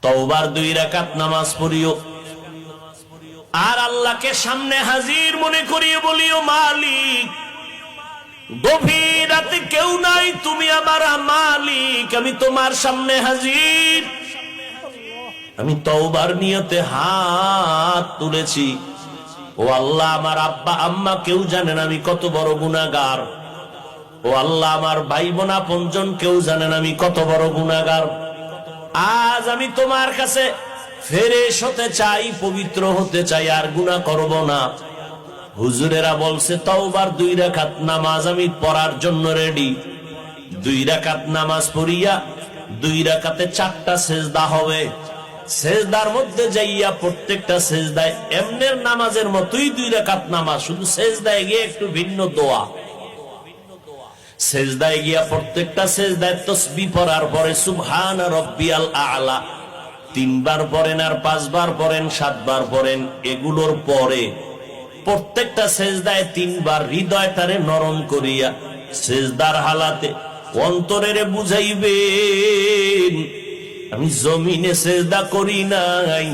তওবার 2 রাকাত নামাজ পড়িও আর আল্লাহকে সামনে হাজির মনে করিয়ে বলিও, মালিক গভীর রাতে কেউ নাই, তুমি আমার মালিক, আমি তোমার সামনে হাজির। আমি তওবার নিয়তে হাত তুলেছি। ও আল্লাহ, আমার আব্বা আম্মা কেউ জানেন আমি কত বড় গুনাহগার। ও আল্লাহ, আমার ভাই বোন আপনজন কেউ জানেন আমি কত বড় গুনাহগার। আজ আমি তোমার কাছে ফেরেশ হতে চাই, পবিত্র হতে চাই, আর গুনাহ করব না। হুজুরেরা বলছে তওবার 2 রাকাত নামাজ আমি পড়ার জন্য রেডি। 2 রাকাত নামাজ পড়িয়া 2 রাকাতে 4টা সেজদা হবে। সেজদার মধ্যে যাইয়া প্রত্যেকটা সেজদায় এমনের নামাজের মতোই 2 রাকাত নামাজ, শুধু সেজদায় গিয়ে একটু ভিন্ন দোয়া। সেজদায় গিয়া প্রত্যেকটা সেজদায় তাসবিহ পড়ার পরে সুবহান রাব্বিয়াল আ'লা 3 বার পড়েন, আর 5 বার পড়েন, 7 বার পড়েন। এগুলোর পরে প্রত্যেকটা সেজদায় 3 বার হৃদয়টারে নরম করিয়া সেজদার হালাতে অন্তরেরে বুঝাইবেন, আমি জমিনে সেজদা করি নাই,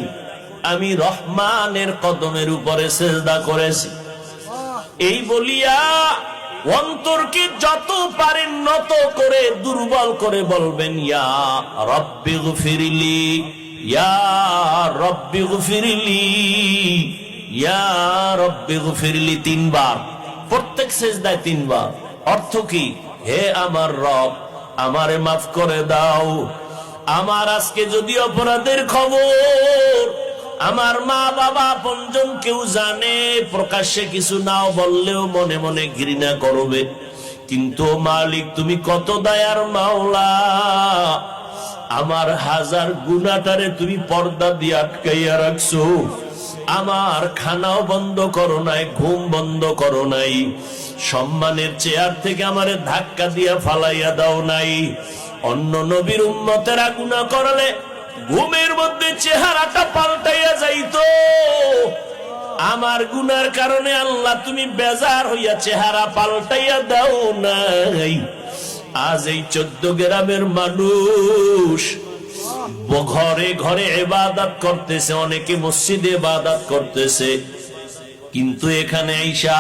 আমি রহমানের কদমের উপরে সেজদা করেছি। এই বলিয়া অন্তরকে যত পারেন নত করে দুর্বল করে বলবেন, ইয়া রব্বি গফিরলি, ইয়া রব্বি গফিরলি, ইয়া রব্বি গফিরলি 3 বার, প্রত্যেক সেজদায় 3 বার। অর্থ কি? হে আমার রব, আমারে মাফ করে দাও। আমার আজকে যদি অপরাধের খবর আমার মা বাবা আপনজন কেউ জানে, প্রকাশ্যে কিছু নাও বললেও মনে মনে ঘৃণা করবে, কিন্তু মালিক তুমি কত দয়ার মাওলা, আমার হাজার গুনাহটারে তুমি পর্দা দিয়ে আটকাইয়া রাখছো। আমার খানাও বন্ধ করো নাই, ঘুম বন্ধ করো নাই, সম্মানের চেয়ার থেকে আমারে ধাক্কা দিয়া ফালাইয়া দাও নাই। অন্য নবীর উম্মতেরা গুনাহ করলে ঘুমের মধ্যে চেহারাটা পাল্টাইয়া যাইতো, আমার গুনার কারণে আল্লাহ তুমি বেজার হইয়া চেহারা পাল্টাইয়া দাও নাই। আজ এই 14 গ্রামের মানুষ ঘরে ঘরে ইবাদত করতেছে, অনেকে মসজিদে ইবাদত করতেছে, কিন্তু এখানে আইসা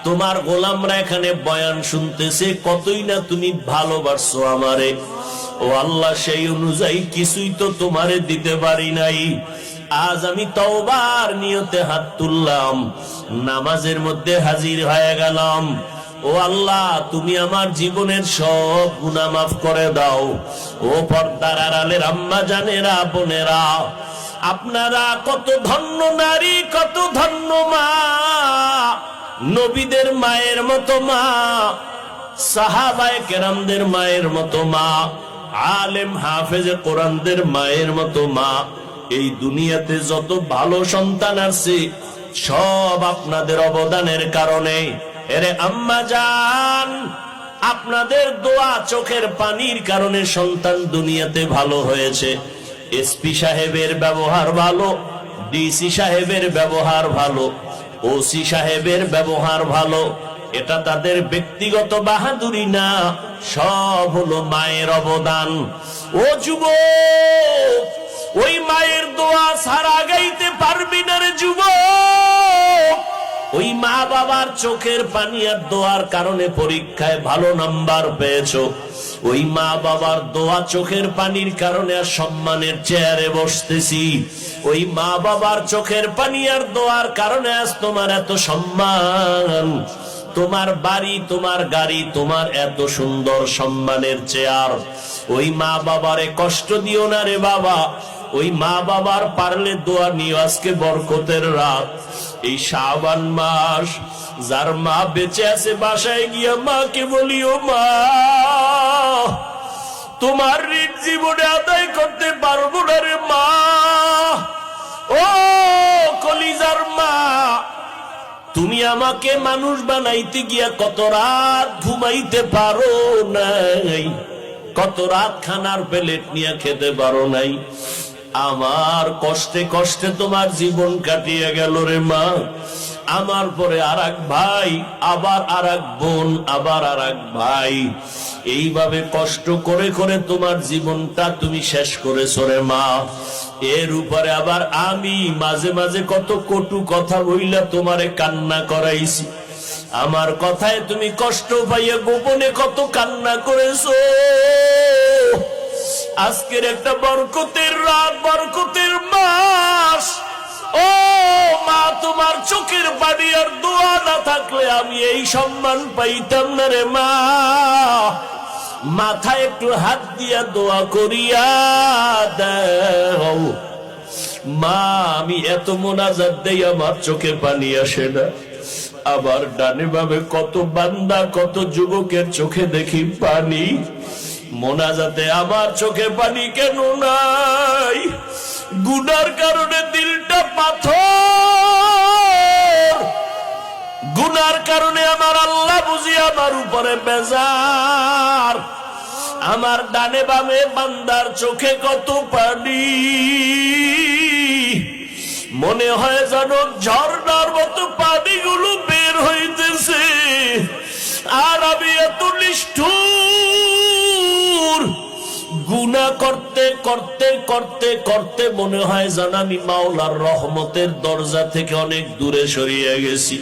তোমার গোলামরা এখানে বয়ান শুনতেছে, কতই না তুমি ভালোবাসছো আমারে। ও আল্লাহ, সেই অনুযায়ী কিছুই তো তোমারে দিতে পারি নাই। আজ আমি তওবার নিয়তে হাত তুললাম, নামাজের মধ্যে হাজির হয়ে গেলাম। ও আল্লাহ, তুমি আমার জীবনের সব গুনাহ মাফ করে দাও। ও পর্দার আড়ালের আম্মা জানেরা, বোনেরা, আপনারা কত ধন্য নারী, কত ধন্য মা, নবীদের মায়ের মতো মা, সাহাবায়ে কেরামদের মায়ের মতো মা, আলেম হাফেজে কোরআনদের মায়ের মতো মা। এই দুনিয়াতে যত ভালো সন্তান আছে সব আপনাদের অবদানের কারণে। এরে আম্মা জান, আপনাদের দোয়া চোখের পানির কারণে সন্তান দুনিয়াতে ভালো হয়েছে। এসপি সাহেবের ব্যবহার ভালো, ডিসি সাহেবের ব্যবহার ভালো, ওসি সাহেবের ব্যবহার ভালো, এটা তাদের ব্যক্তিগত বাহাদুরি না, সব হলো মায়ের অবদান। ও যুবক, ওই মায়ের দোয়া ছাড়া গাইতে পারবি না রে যুবক। ওই মা বাবার চোখের পানি আর দোয়ার কারণে পরীক্ষায় ভালো নাম্বার পেয়েছো। ওই মা বাবার দোয়া চোখের পানির কারণে আর সম্মানের চেয়ারে বসতেছি। ওই মা বাবার চোখের পানি আর দোয়ার কারণে আজ তোমার এত সম্মান, তোমার বাড়ি, তোমার গাড়ি, তোমার এত সুন্দর সম্মানের চেয়ার। ওই মা বাবারে কষ্ট দিও না রে বাবা। ওই মা বাবার পারলে দোয়া নিও। আজকে বরকতের রাত, এই শাবান মাস, যার মা বেঁচে আছে বাসায় গিয়া মাকে বলিও, মা তোমার ঋণ জীবনে আদায় করতে পারবো না রে মা। ও কলিজার মা, তুমি আমাকে মানুষ বানাইতে গিয়া কত রাত ঘুমাইতে পারো নাই, কত রাত খানার প্লেট নিয়ে খেতে পারো নাই। আমার কষ্টে কষ্টে তোমার জীবন কাটিয়ে গেল রে মা। আমার পরে আর এক ভাই, আবার আর এক বোন, আবার আর এক ভাই, এইভাবে কষ্ট করে করে তোমার জীবনটা তুমি শেষ করেছো রে মা। এর উপরে আবার আমি মাঝে মাঝে কত কটু কথা বইলা তোমারে কান্না করাইছি। আমার কথায় তুমি কষ্ট পাইয়া গোপনে কত কান্না করেছো। আজকের একটা বরকতের রাত, বরকতের মাস। ও মা, তোমার চোখের পানি আর দোয়া না থাকলে আমি এই সম্মান পাইতাম না রে মা। মাথায় একটু হাত দিয়া দোয়া করিয়া দাও মা। আমি এত মোনাজাত দেই আমার চোখে পানি আসে না। আবার ডানে বামে কত বান্দা, কত যুবকের চোখে দেখি পানি, মোনাজাতে আমার চোখে পানি কেন নাই? গুনার কারণে দিলটা পাথর, গুনার কারণে আমার আল্লাহ বুঝি আমার উপরে বেজার। আমার ডানে বামে বান্দার চোখে কত পানি, মনে হয় যেন ঝর্ণার মতো পানিগুলো বের হইতেছে। আর আমি এত নিষ্ঠুর, গুনাহ করতে করতে করতে করতে মনে হয় যেন আমি মাওলার রহমতের দরজা থেকে অনেক দূরে সরিয়ে গেছি।